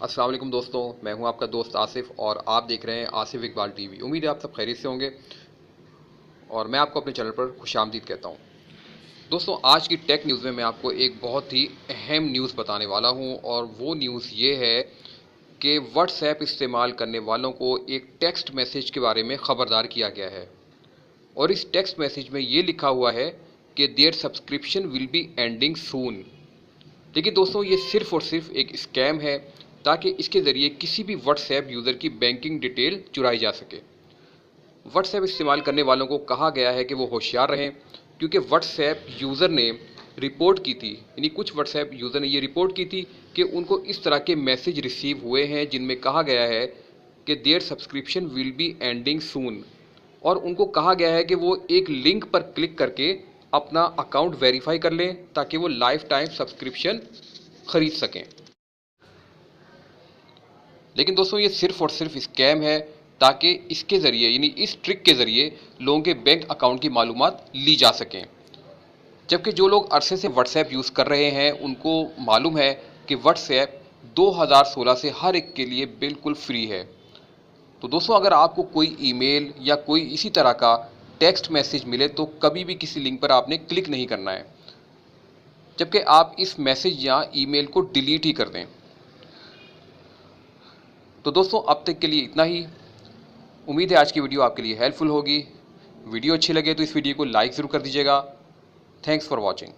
अस्सलाम वालेकुम दोस्तों, मैं हूं आपका दोस्त आसिफ और आप देख रहे हैं आसिफ इकबाल टीवी। उम्मीद है आप सब खैरियत से होंगे और मैं आपको अपने चैनल पर खुशामदीद कहता हूं। दोस्तों, आज की टेक न्यूज़ में मैं आपको एक बहुत ही अहम न्यूज़ बताने वाला हूं और वो न्यूज़ ये है कि व्हाट्सएप इस्तेमाल करने वालों को एक टेक्स्ट मैसेज के बारे में ख़बरदार किया गया है। और इस टेक्स्ट मैसेज में ये लिखा हुआ है कि their subscription will be ending soon. लेकिन दोस्तों, ये सिर्फ़ और सिर्फ एक स्कैम है ताकि इसके ज़रिए किसी भी व्हाट्सएप यूज़र की बैंकिंग डिटेल चुराई जा सके। व्हाट्सएप इस्तेमाल करने वालों को कहा गया है कि वो होशियार रहें, क्योंकि व्हाट्सएप यूज़र ने रिपोर्ट की थी, यानी कुछ व्हाट्सएप यूज़र ने ये रिपोर्ट की थी कि उनको इस तरह के मैसेज रिसीव हुए हैं जिनमें कहा गया है कि their subscription will be ending soon. और उनको कहा गया है कि वो एक लिंक पर क्लिक करके अपना अकाउंट वेरीफाई कर लें ताकि वो लाइफ टाइम सब्सक्रिप्शन खरीद सकें। लेकिन दोस्तों, ये सिर्फ और सिर्फ स्कैम है ताकि इसके ज़रिए, यानी इस ट्रिक के ज़रिए लोगों के बैंक अकाउंट की मालूमात ली जा सकें। जबकि जो लोग अरसे से व्हाट्सएप यूज़ कर रहे हैं उनको मालूम है कि व्हाट्सएप 2016 से हर एक के लिए बिल्कुल फ्री है। तो दोस्तों, अगर आपको कोई ईमेल या कोई इसी तरह का टेक्स्ट मैसेज मिले तो कभी भी किसी लिंक पर आपने क्लिक नहीं करना है, जबकि आप इस मैसेज या ईमेल को डिलीट ही कर दें। तो दोस्तों, अब तक के लिए इतना ही। उम्मीद है आज की वीडियो आपके लिए हेल्पफुल होगी। वीडियो अच्छी लगे तो इस वीडियो को लाइक ज़रूर कर दीजिएगा। Thanks for watching.